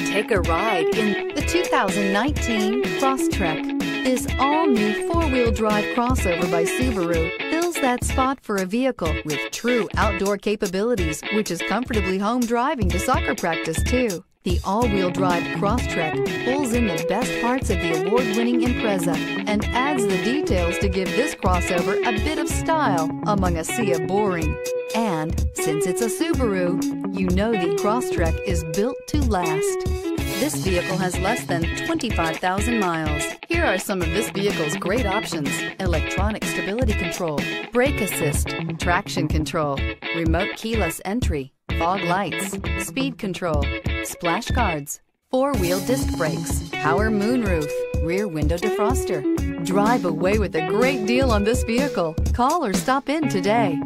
Take a ride in the 2019 Crosstrek. This all-new four-wheel drive crossover by Subaru fills that spot for a vehicle with true outdoor capabilities, which is comfortably home driving to soccer practice too. The all-wheel drive Crosstrek pulls in the best parts of the award-winning Impreza and adds the details to give this crossover a bit of style among a sea of boring. And since it's a Subaru, you know the Crosstrek is built to last. This vehicle has less than 25,000 miles. Here are some of this vehicle's great options: electronic stability control, brake assist, traction control, remote keyless entry, fog lights, speed control, splash guards, four-wheel disc brakes, power moonroof, rear window defroster. Drive away with a great deal on this vehicle. Call or stop in today.